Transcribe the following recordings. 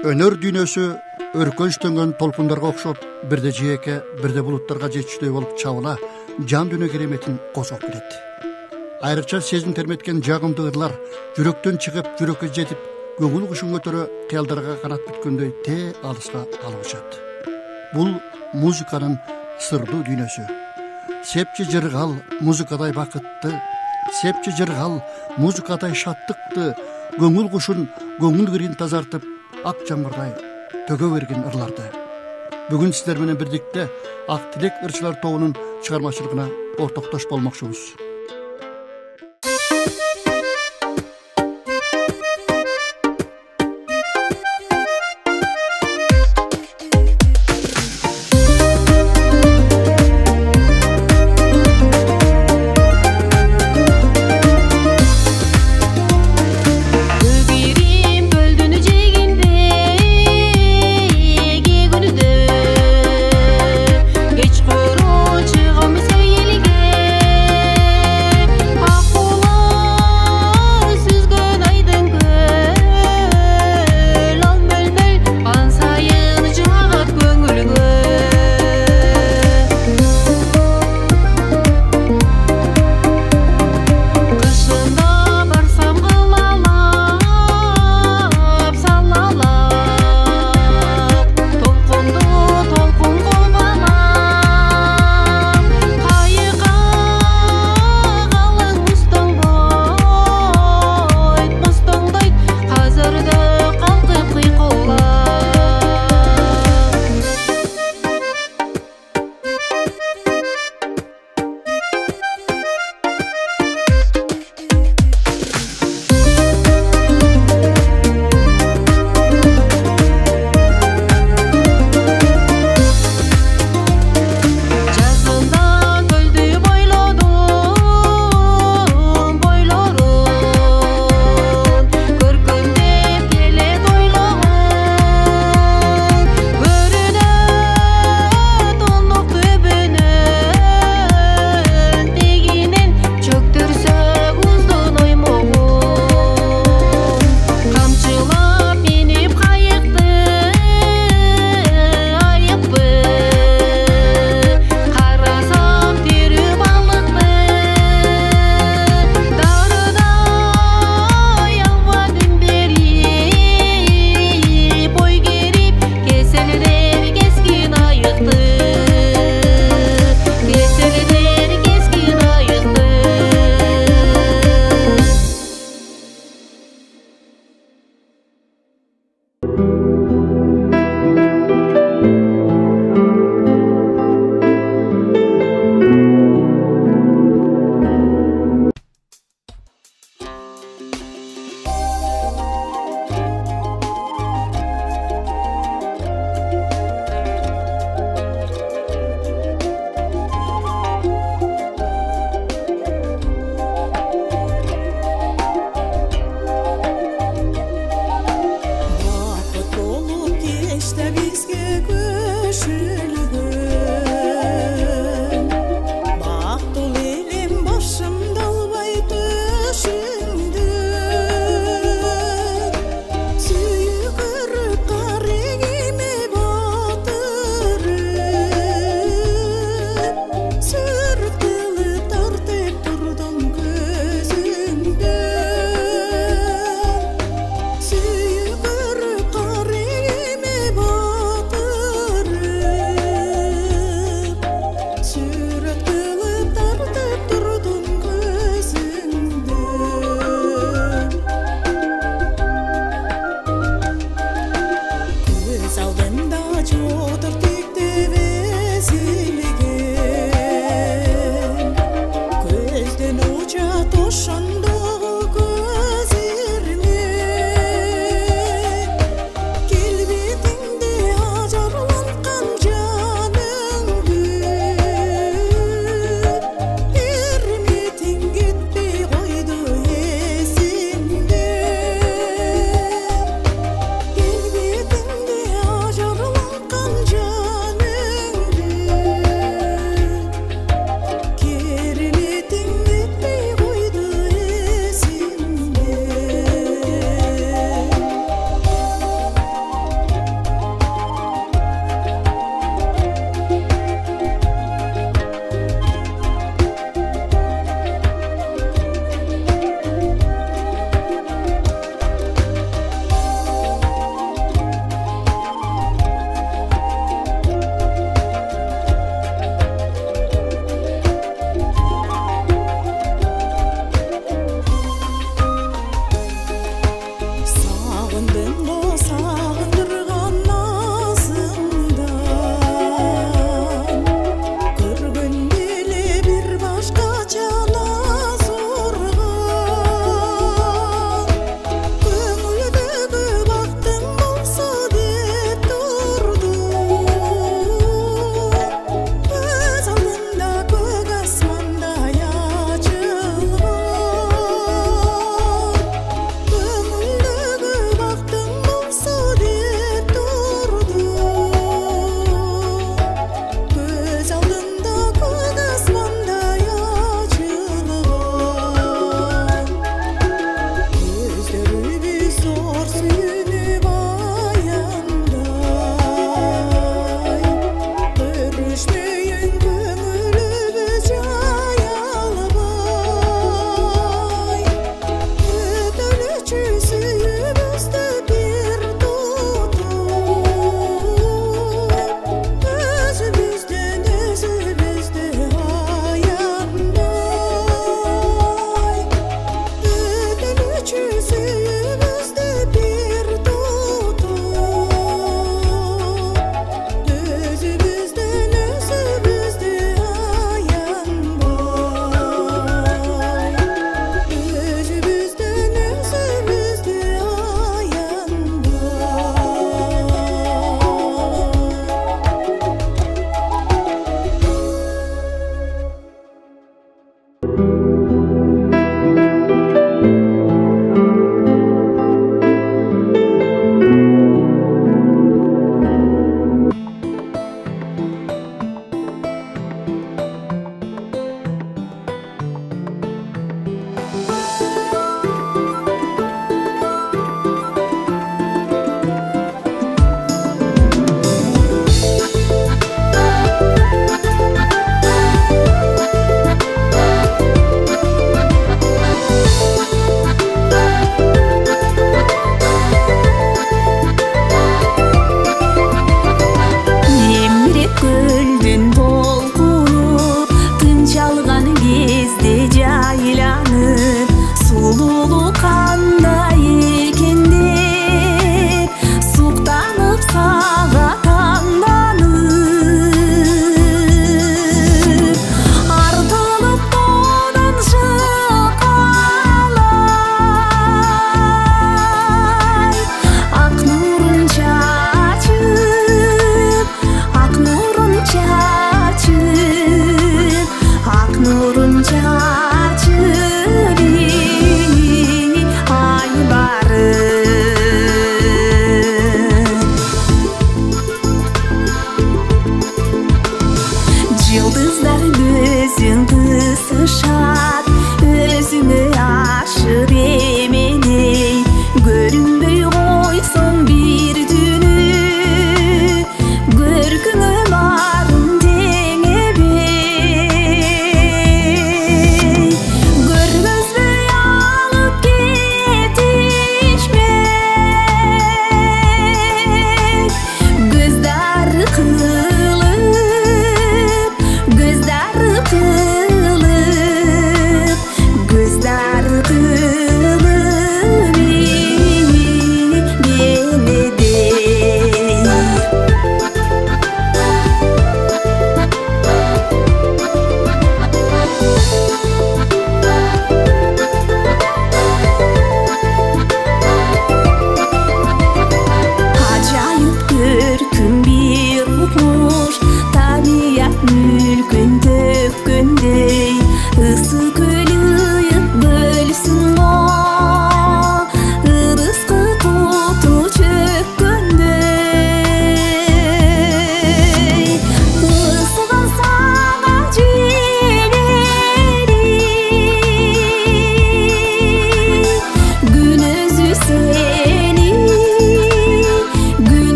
Өнөр дүйнөсү өркөнчтөнгөн толкундарга окшоп, бирде жээке, бирде булуттарга жетиштүү болуп чабыла, жан дүнө кереметин козгоп келет. Айрыкча сезим терметкен жагымдуу ырлар жүрөктөн чыгып, жүрөккө жетип, көңүл кушун көтөрө кыялдарга канат бүткөндөй те алыска алып учат. Бул музыканын сырдуу дүйнөсү. Сепчи жыргал музыкадай бакытты, сепчи жыргал музыкадай шаттыкты, көңүл кушун көңүл кирин тазартып, ак жамырдай төгө берген ырларды. Бүгүн сиздер менен бирдикте Ак Тилек ырчылар тобунун чыгармачылыгына ортоктош болмокчубуз.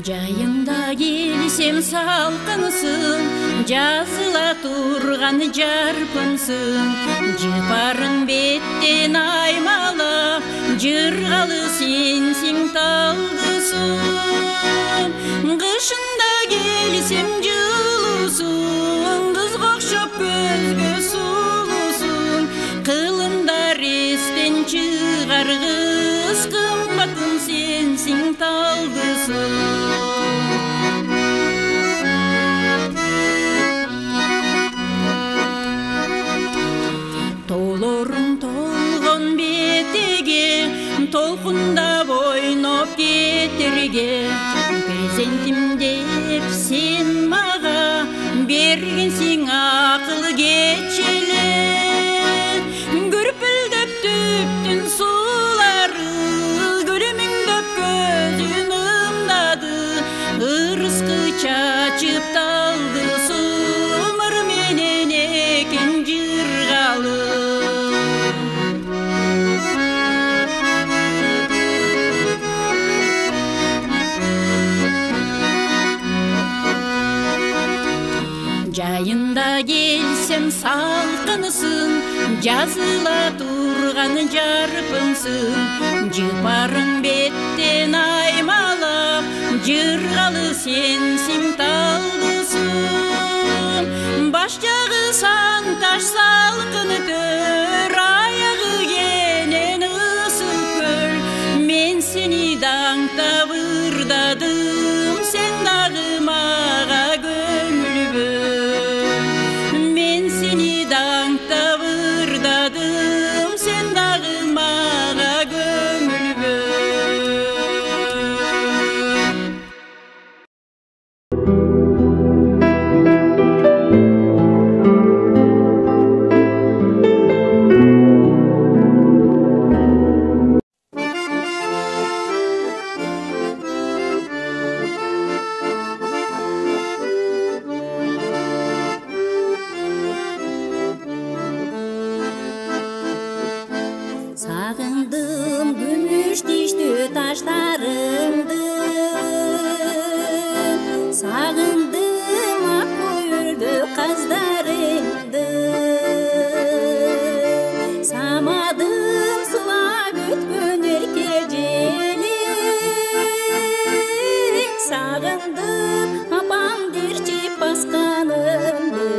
Жайында келсем салқынсың, жазыла турган жарпымсың. Жыпарың беттен аймалап, жыргалы сенсиң талдысың. Кышында келсем жылусың, кызга окшоп көзгө сулусың. Кылымдар эстен чыгар кыз, кымбатым сенсиң талдысың. Толорың толгон бетеге, толкундап ойноп кетерге. Перзентим деп сен мага бергенсиң акыл кечеле. Күрпүлдөп түптүн суулары, көрөмүңдөп көзүн ымдады. Ырыскы чачып талды сумыр менен экен жыргалы. Жайында келсем салқынсың, жазыла турган жарпымсың. Жыпарың беттен аймалап, жыргалы сенсиң талдысың. Баш жагы санташ салкын төр, аягы кенен ысык көл. Мен сени даңктап ырдадым, сен дагы мага көңүл бөл. Мен сени даңктап ырдадым, сен дагы мага көңүл бөл. Сагындым күмүш тиштүү таштарыңды, сагындым ак көйүлдүү каздарыңды. Самадым сулап өткөн эркежелиң, сагындым апам дерчип басканымды.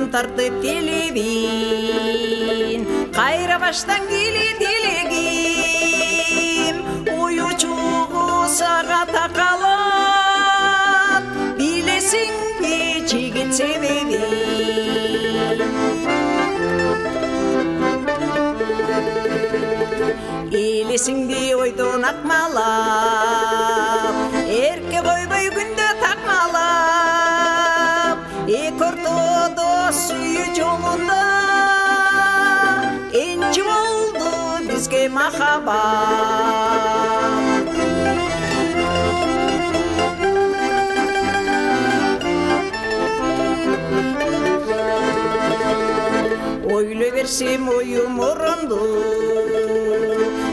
Атын тартып келебин, кайра баштан келе делегим. Уючугу сага такалат, билесиңби жигит себебин. Элесиңби ойдон акмалап, эрке койбой күндө такмалап. Эки ортодо сүйүү жолунда энчи болду бизге махаббат. Ойлой берсем оюм оронду,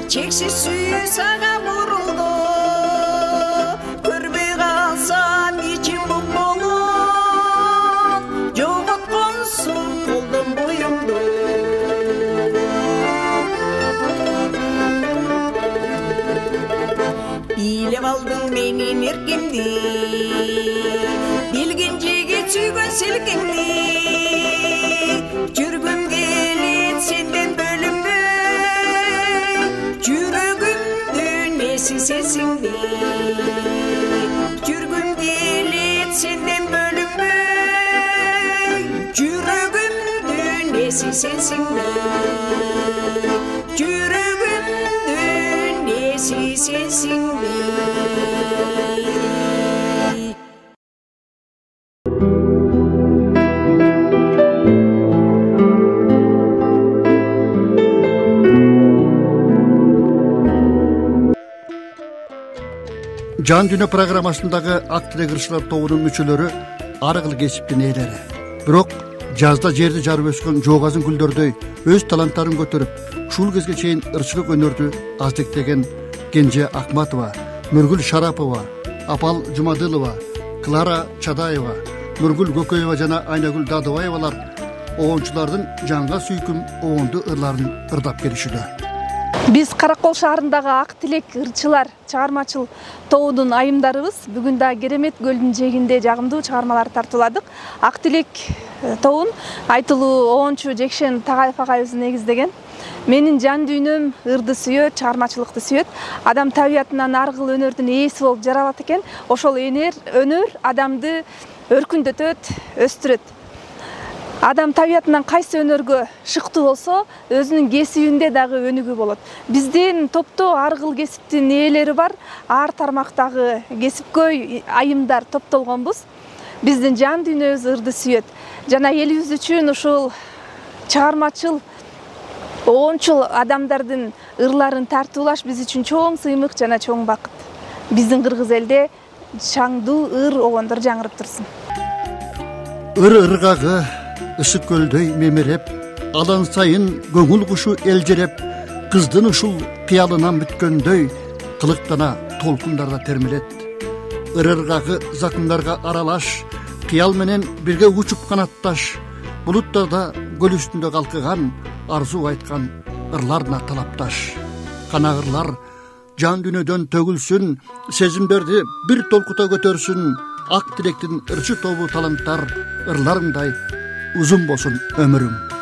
чексиз сүйүү сага бурулду. Көрбөй калсам ичим бук болуп, жоготконсуң колдон буюмду. Билеп алдың менин эркимди, билген жигит сүйгөн селкеңди. Жүргүм келет сенден бөлүнбөй, жүрөгүмдүн эси сенсиңби. Жүргүм келет сенден бөлүнбөй, жүрөгүмдүн эси сенсиңби. Жүрөгүмдүн эси сенсиңби. Жан Дүнө программасындагы Ак Тилек ырчылар тобунун мүчөлөрү ар кыл кесиптин ээлери. Бирок жазда жерди жарып өскөн жоогазын гүлдөрдөй өз таланттарын көтөрүп, ушул кезге чейин ырчылык өнөрдү аздектеген Кенже Акматова, Нургүл Шарапова, Апал Жумадылова, Клара Чадаева, Нургүл Көкөева жана Айнагүл Дадыбаевалар оончулардын жанга сүйкүм оонду ырларын ырдап келишүүдө. Биз Каракол шаарындагы Ак Тилек ырчылар чыгармачыл тобунун айымдарыбыз бүгүн да Керемет көлдүн жээгинде жагымдуу чыгармалар тартууладык. Ак Тилек тобун айтылуу оончу Жекшен Тагаев агайыбыз негиздеген. Менин жан дүйнөм ырды сүйөт, чыгармачылыкты сүйөт. Адам табиятынан ар кыл өнөрдүн ээси болуп жаралат экен. Ошол өнөр адамды өркүндөтөт, өстүрөт. Адам табиятынан кайсы өнөргө шыктуу болсо, өзүнүн кесибинде дагы өнүгүү болот. Биздин топто ар кыл кесиптин ээлери бар, ар тармактагы кесипкөй айымдар топтолгонбуз. Биздин жан дүйнөбүз ырды сүйөт. Жана элибиз үчүн ушул чыгармачыл оончул адамдардын ырларын тартуулаш биз үчүн чоң сыймык жана чоң бакыт. Биздин кыргыз элде шаңдуу ыр огондор жаңырып турсун. Ыр-ыргагы ысык көлдөй мемереп, алан сайын көңүл кушу элжереп, кыздын ушул кыялынан бүткөндөй кылыктана толкундарда термелет. Ыр-ыргагы закындарга аралаш, кыял менен бирге учуп канатташ, булуттарда көл үстүндө калкыган, арзу айткан ырларына талапташ. Канагырлар жан дүйнөдөн төгүлсүн, сезимдерди бир толкута көтөрсүн. Ак Тилектин ырчы тобу таланттар ырларыңдай узун болсун өмүрүң.